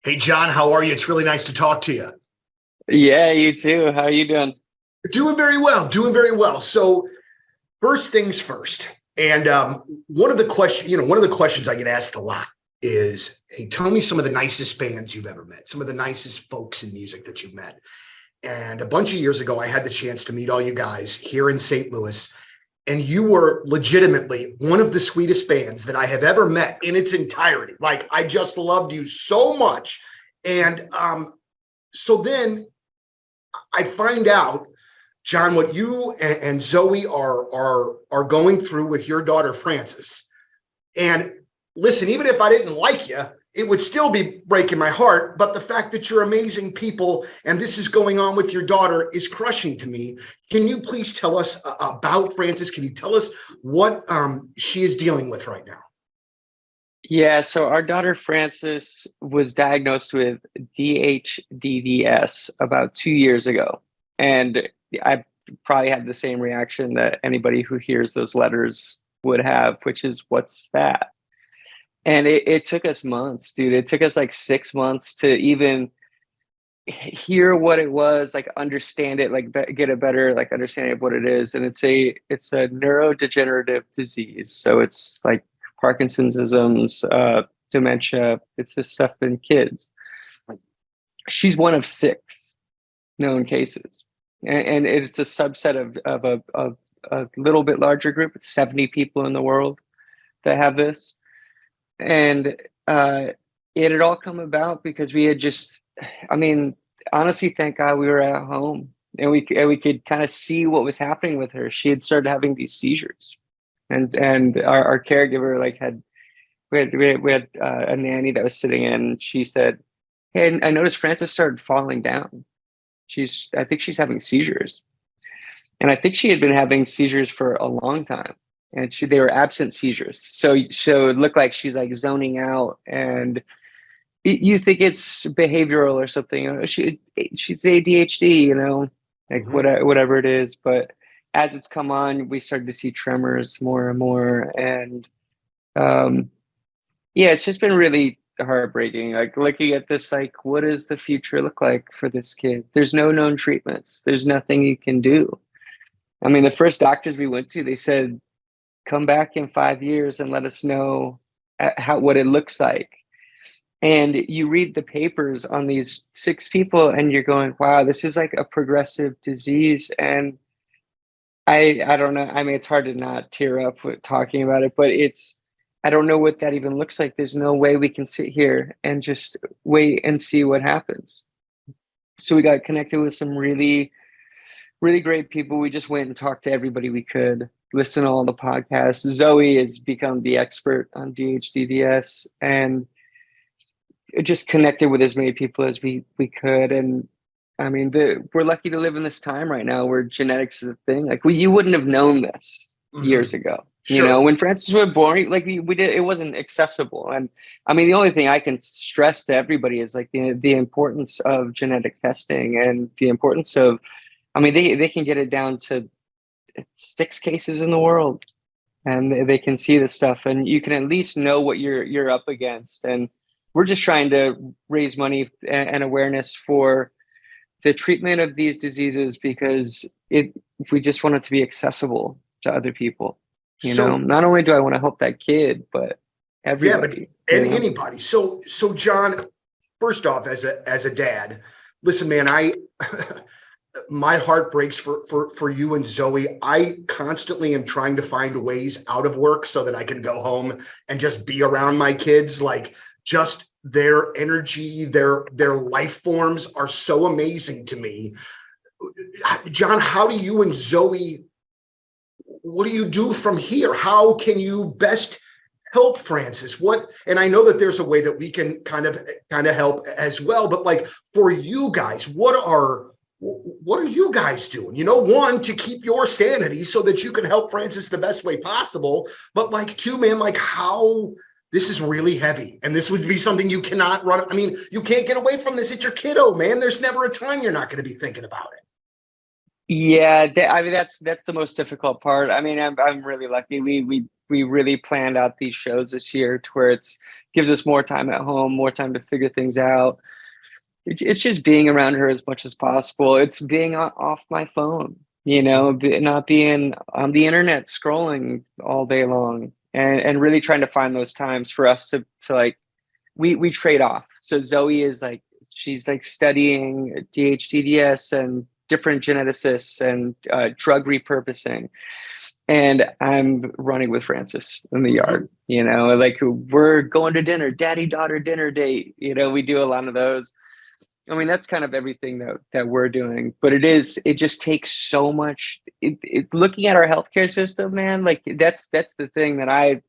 Hey, John, how are you? It's really nice to talk to you. Yeah, you too. How are you doing? Doing very well, doing very well. So, first things first. And one of the questions I get asked a lot is, hey, tell me some of the nicest bands you've ever met, some of the nicest folks in music that you've met. And a bunch of years ago, I had the chance to meet all you guys here in St. Louis, and you were legitimately one of the sweetest bands that I have ever met in its entirety. Like, I just loved you so much. And so then I find out, John, what you and Zoe are going through with your daughter Frances. And listen, even if I didn't like you, it would still be breaking my heart. But the fact that you're amazing people and this is going on with your daughter is crushing to me. Can you please tell us about Frances? Can you tell us what she is dealing with right now? Yeah, so our daughter Frances was diagnosed with DHDDS about 2 years ago. And I probably had the same reaction that anybody who hears those letters would have, which is, what's that? And it took us months, dude. It took us like 6 months to even hear what it was, like understand it, like get a better like understanding of what it is. And it's a neurodegenerative disease. So it's like Parkinson's, dementia. It's this stuff in kids. She's one of six known cases, and it's a subset of a little bit larger group. It's 70 people in the world that have this, and it had all come about because we had just, I mean, honestly, thank God we were at home and we could kind of see what was happening with her. She had started having these seizures, and our caregiver like had we had a nanny that was sitting in. And she said, "Hey, I noticed Frances started falling down. I think she's having seizures." And I think she had been having seizures for a long time, and they were absent seizures. So it looked like she's like zoning out, and you think it's behavioral or something. She's ADHD, like Mhm. whatever it is. But as it's come on, we started to see tremors more and more, and um, yeah, it's just been really heartbreaking. Like looking at this, like what does the future look like for this kid? There's no known treatments. There's nothing you can do. I mean, the first doctors we went to, they said, come back in 5 years and let us know what it looks like. And you read the papers on these six people and you're going, wow, this is like a progressive disease. And I don't know. I mean, it's hard to not tear up with talking about it, but I don't know what that even looks like. There's no way we can sit here and just wait and see what happens. So we got connected with some really, really great people. We just went and talked to everybody we could, listen to all the podcasts. Zoe has become the expert on DHDDS, and it just connected with as many people as we could. And I mean, we're lucky to live in this time right now where genetics is a thing. Like you wouldn't have known this Mhm. years ago. Sure. When Francis was born, like we did, it wasn't accessible. And I mean, the only thing I can stress to everybody is like the importance of genetic testing and the importance of, I mean, they can get it down to six cases in the world, and they can see this stuff, and you can at least know what you're up against. And we're just trying to raise money and awareness for the treatment of these diseases because we just want it to be accessible to other people. So Not only do I want to help that kid, but yeah, but everybody. anybody. So John, first off, as a dad, listen, man, I my heart breaks for you and Zoe. I constantly am trying to find ways out of work so that I can go home and just be around my kids. Like just their energy, their life forms are so amazing to me. John, how do you and Zoe, what do you do from here? How can you best help Frances? And I know that there's a way that we can kind of help as well, but like for you guys, what are you guys doing? One, to keep your sanity so that you can help Frances the best way possible, but like two, man, like how this is really heavy and this would be something you cannot run. I mean, you can't get away from this. It's your kiddo, man. There's never a time you're not going to be thinking about it. Yeah, I mean that's the most difficult part. I mean, I'm really lucky. We we really planned out these shows this year to where it's gives us more time at home, more time to figure things out. It's just being around her as much as possible. It's being off my phone, not being on the internet scrolling all day long, and really trying to find those times for us to like, we trade off. So Zoe is like, she's like studying DHDDS and different geneticists and drug repurposing. And I'm running with Francis in the yard, like we're going to dinner, daddy daughter dinner date. We do a lot of those. I mean, that's kind of everything that we're doing, but it just takes so much. Looking at our healthcare system, man, like that's the thing that I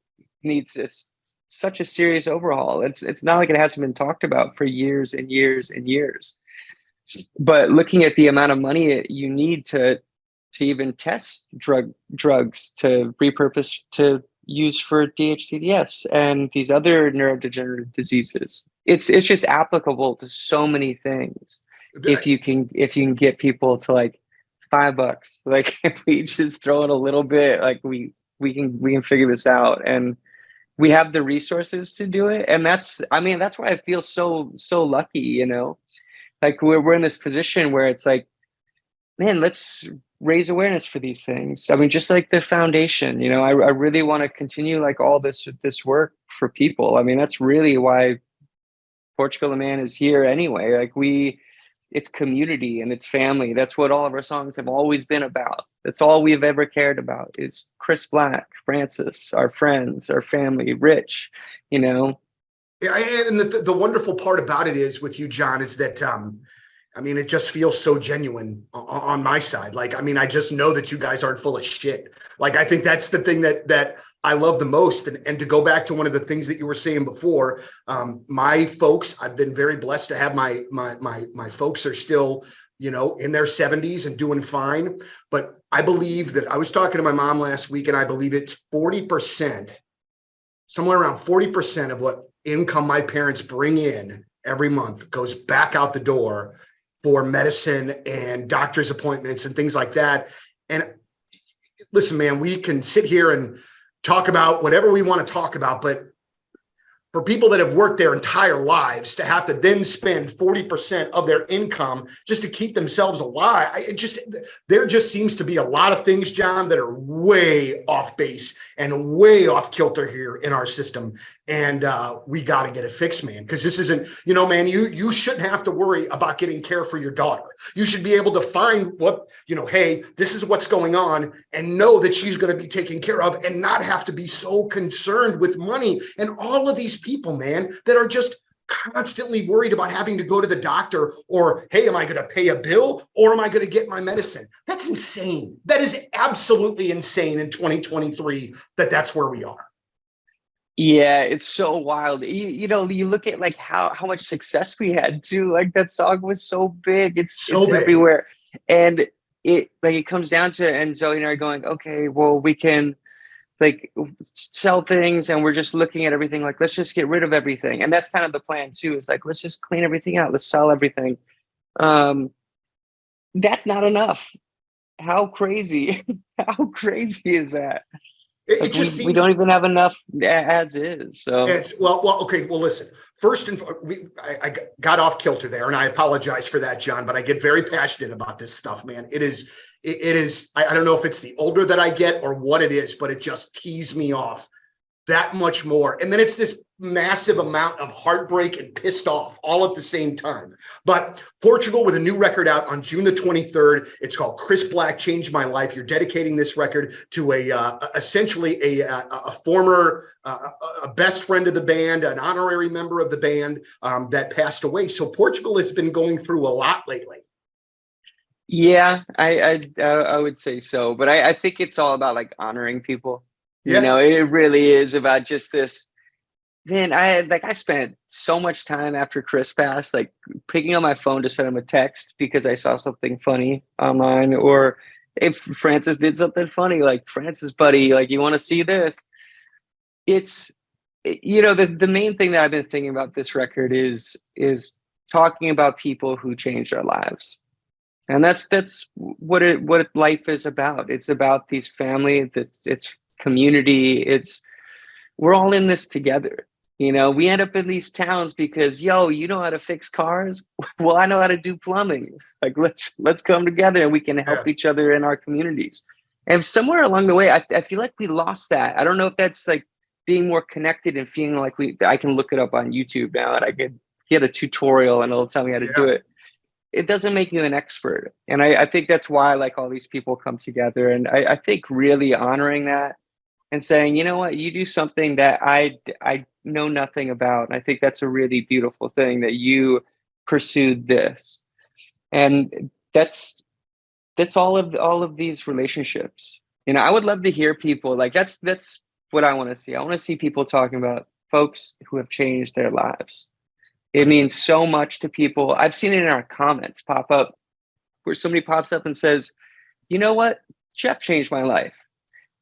needs such a serious overhaul. It's not like it hasn't been talked about for years and years and years. But looking at the amount of money you need to even test drugs to repurpose to use for DHDDS and these other neurodegenerative diseases, it's just applicable to so many things. If you can get people to like $5, like if we just throw in a little bit, like we can figure this out, and we have the resources to do it. And that's why I feel so lucky, like we're in this position where it's like, man, let's raise awareness for these things. I mean, just like the foundation, I really want to continue like all this work for people. I mean, that's really why Portugal the Man is here anyway. Like it's community and it's family. That's what all of our songs have always been about. That's all we've ever cared about is Chris Black, Francis, our friends, our family, Rich, Yeah, and the wonderful part about it is with you, John, is that it just feels so genuine on my side. Like, I just know that you guys aren't full of shit. Like, I think that's the thing that I love the most. And to go back to one of the things that you were saying before, my folks, I've been very blessed to have my folks are still, in their 70s and doing fine. But I believe that I was talking to my mom last week, and I believe it's 40%, somewhere around 40% of what income my parents bring in every month goes back out the door for medicine and doctor's appointments and things like that. And listen, man, we can sit here and talk about whatever we want to talk about, but for people that have worked their entire lives to have to then spend 40% of their income just to keep themselves alive, there just seems to be a lot of things, John, that are way off base and way off kilter here in our system. And we got to get it fixed, man, because this isn't, man, you shouldn't have to worry about getting care for your daughter. You should be able to find what, hey, this is what's going on, and know that she's going to be taken care of and not have to be so concerned with money. And all of these people, man, that are just constantly worried about having to go to the doctor, or, hey, am I going to pay a bill, or am I going to get my medicine? That's insane. That is absolutely insane in 2023 that's where we are. Yeah, it's so wild. You look at like how much success we had too. Like that song was so big. It's big. Everywhere. And it comes down to, and Zoe and I are going, okay, well, we can like sell things, and we're just looking at everything like, let's just get rid of everything. And that's kind of the plan too, is like, let's just clean everything out, let's sell everything. That's not enough. How crazy is that? It just seems we don't even have enough as is. So okay. Well, listen. First, I got off kilter there, and I apologize for that, John. But I get very passionate about this stuff, man. It is. I don't know if it's the older that I get or what it is, but it just tees me off that much more. And then it's this massive amount of heartbreak and pissed off all at the same time. But Portugal with a new record out on June the 23rd. It's called Chris Black Changed My Life. You're dedicating this record to essentially a former a best friend of the band, an honorary member of the band that passed away. So Portugal has been going through a lot lately. Yeah, I would say so. But I think it's all about like honoring people. Yeah. It really is about just this. Man, I spent so much time after Chris passed, like picking up my phone to send him a text because I saw something funny online, or if Francis did something funny, like, Francis, buddy, like, you want to see this? The main thing that I've been thinking about this record is talking about people who changed our lives. And that's what life is about. It's about these family. It's community. We're all in this together. We end up in these towns because, yo, you know how to fix cars? Well, I know how to do plumbing. Like, let's come together and we can help each other in our communities. And somewhere along the way, I feel like we lost that. I don't know if that's like being more connected and feeling like I can look it up on YouTube now and I could get a tutorial and it'll tell me how to do it. It doesn't make you an expert. And I think that's why like all these people come together. And I think really honoring that and saying, you know what, you do something that I know nothing about. And I think that's a really beautiful thing that you pursued this. And that's all of these relationships. I would love to hear people like that's what I want to see. I want to see people talking about folks who have changed their lives. It means so much to people. I've seen it in our comments pop up where somebody pops up and says, you know what, Jeff changed my life.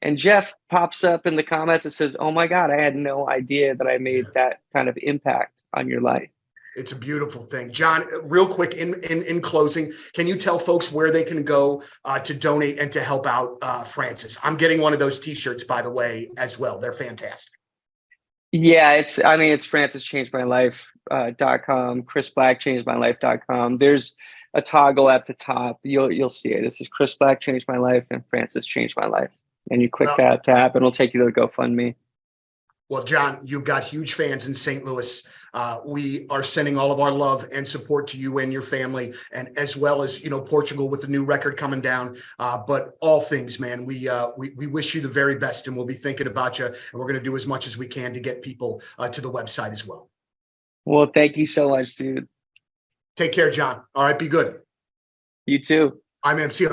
And Jeff pops up in the comments and says, oh my God, I had no idea that I made that kind of impact on your life. It's a beautiful thing. John, real quick in closing, can you tell folks where they can go to donate and to help out Francis? I'm getting one of those t-shirts, by the way, as well. They're fantastic. Yeah, it's FrancisChangedMyLife.com, ChrisBlackChangedMyLife.com. There's a toggle at the top. You'll see it. This is Chris Black Changed My Life and Francis Changed My Life. And you click that tab and it'll take you to the GoFundMe. Well, John, you've got huge fans in St. Louis. We are sending all of our love and support to you and your family, and as well as, Portugal with the new record coming down. But all things, man, we wish you the very best, and we'll be thinking about you, and we're going to do as much as we can to get people to the website as well. Well, thank you so much, dude. Take care, John. All right, be good. You too. I'm MC.